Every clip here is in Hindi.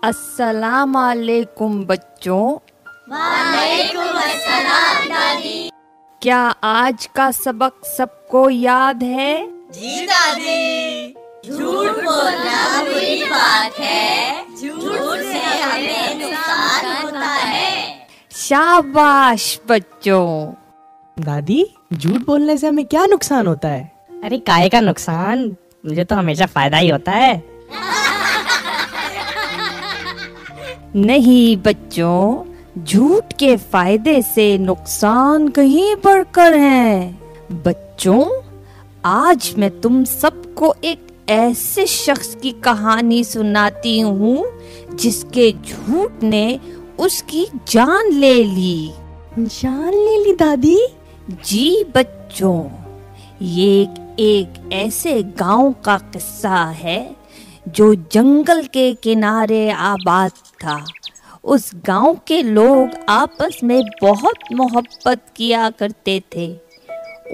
अस्सलाम वालेकुम बच्चों। वालेकुम अस्सलाम दादी। क्या आज का सबक सबको याद है? जी दादी। झूठ बोलना बुरी बात है, झूठ से हमें नुकसान होता है। शाबाश बच्चों। दादी, झूठ बोलने से हमें क्या नुकसान होता है? अरे काहे का नुकसान, मुझे तो हमेशा फायदा ही होता है। नहीं बच्चों, झूठ के फायदे से नुकसान कहीं बढ़कर है। बच्चों, आज मैं तुम सबको एक ऐसे शख्स की कहानी सुनाती हूँ जिसके झूठ ने उसकी जान ले ली। जान ले ली दादी? जी बच्चों, ये एक ऐसे गांव का किस्सा है जो जंगल के किनारे आबाद था। उस गांव के लोग आपस में बहुत मोहब्बत किया करते थे।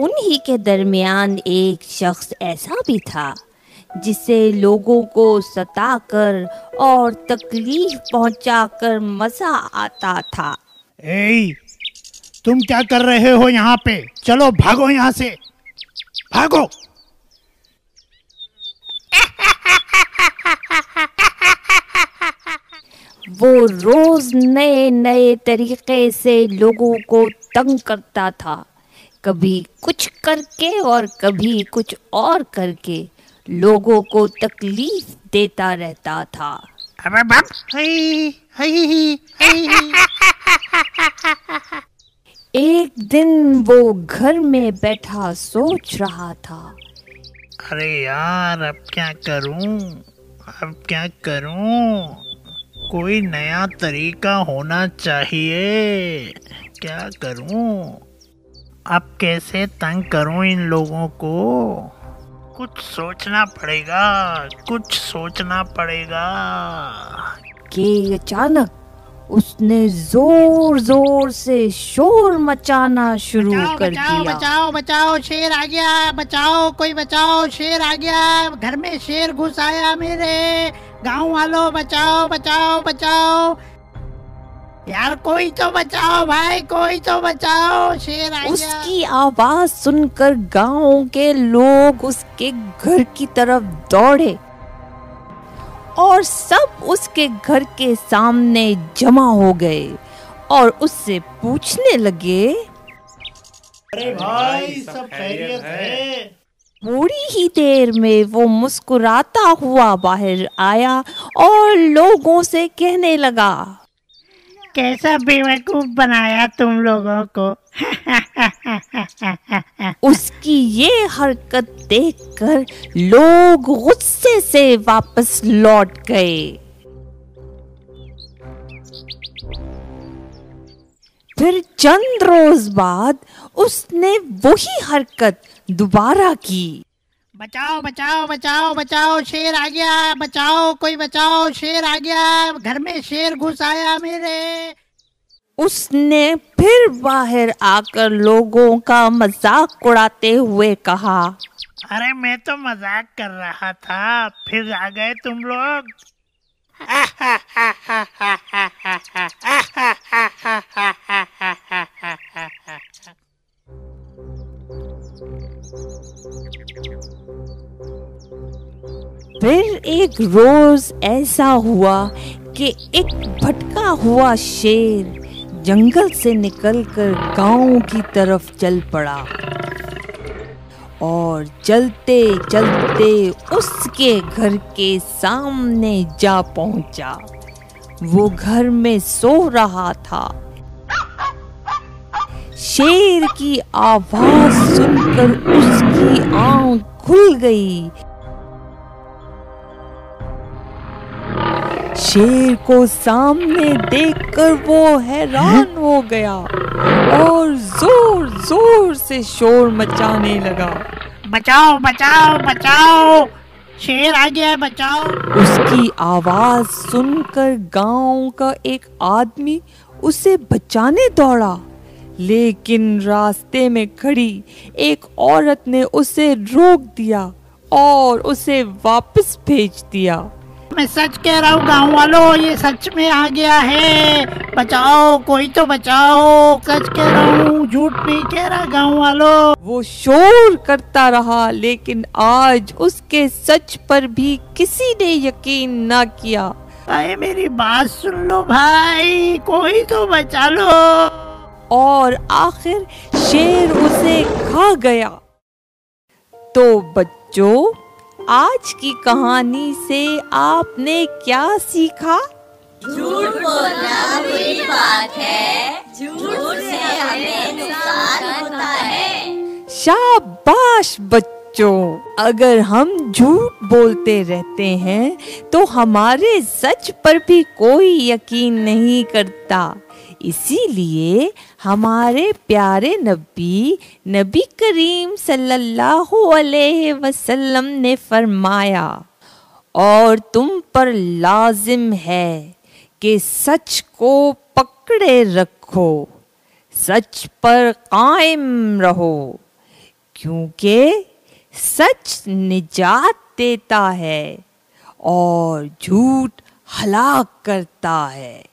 उन्हीं के दरमियान एक शख्स ऐसा भी था जिसे लोगों को सताकर और तकलीफ पहुंचाकर मजा आता था। ए, तुम क्या कर रहे हो यहाँ पे? चलो भागो यहाँ से, भागो। वो रोज नए नए तरीके से लोगों को तंग करता था, कभी कुछ करके और कभी कुछ और करके लोगों को तकलीफ देता रहता था। अबे बाप, एक दिन वो घर में बैठा सोच रहा था, अरे यार, अब क्या करूं? कोई नया तरीका होना चाहिए। क्या करूं? अब कैसे तंग करूं इन लोगों को? कुछ सोचना पड़ेगा। कि अचानक उसने जोर जोर से शोर मचाना शुरू कर दिया। बचाओ, शेर आ गया, बचाओ, कोई बचाओ, शेर आ गया, घर में शेर घुस आया मेरे, गांव वालों बचाओ। यार कोई तो बचाओ भाई, कोई तो बचाओ, शेर आ गया। उसकी आवाज सुनकर गांव के लोग उसके घर की तरफ दौड़े और सब उसके घर के सामने जमा हो गए और उससे पूछने लगे, अरे भाई, सब खैरियत है? थोड़ी ही देर में वो मुस्कुराता हुआ बाहर आया और लोगों से कहने लगा, कैसा बेवकूफ बनाया तुम लोगों को। उसकी ये हरकत देखकर लोग गुस्से से वापस लौट गए। फिर चंद रोज बाद उसने वही हरकत दोबारा की। बचाओ, शेर आ गया, बचाओ, कोई बचाओ, शेर आ गया, घर में शेर घुस आया मेरे। उसने फिर बाहर आकर लोगों का मजाक उड़ाते हुए कहा, अरे मैं तो मजाक कर रहा था, फिर आ गए तुम लोग। फिर एक रोज ऐसा हुआ कि एक भटका हुआ शेर जंगल से निकलकर गांव की तरफ चल पड़ा और चलते चलते उसके घर के सामने जा पहुंचा। वो घर में सो रहा था। शेर की आवाज सुनकर उसकी आंख खुल गई। शेर को सामने देखकर वो हैरान हो गया और जोर जोर से शोर मचाने लगा, बचाओ, शेर आ गया, बचाओ। उसकी आवाज सुनकर गांव का एक आदमी उसे बचाने दौड़ा, लेकिन रास्ते में खड़ी एक औरत ने उसे रोक दिया और उसे वापस भेज दिया। मैं सच कह रहा हूँ गाँव वालों, ये सच में आ गया है। बचाओ, कोई तो बचाओ। सच कह रहा हूँ, झूठ नहीं कह रहा गाँव वालों। वो शोर करता रहा, लेकिन आज उसके सच पर भी किसी ने यकीन ना किया। भाई मेरी बात सुन लो भाई, कोई तो बचा लो। और आखिर शेर उसे खा गया। तो बच्चों, आज की कहानी से आपने क्या सीखा? झूठ बोलना बुरी बात है, झूठ से हमें नुकसान होता है। शाबाश बच्चों, अगर हम झूठ बोलते रहते हैं तो हमारे सच पर भी कोई यकीन नहीं करता। इसीलिए हमारे प्यारे नबी करीम सल्लल्लाहु अलैहि वसल्लम ने फरमाया, और तुम पर लाजिम है कि सच को पकड़े रखो, सच पर कायम रहो, क्योंकि सच निजात देता है और झूठ हलाक करता है।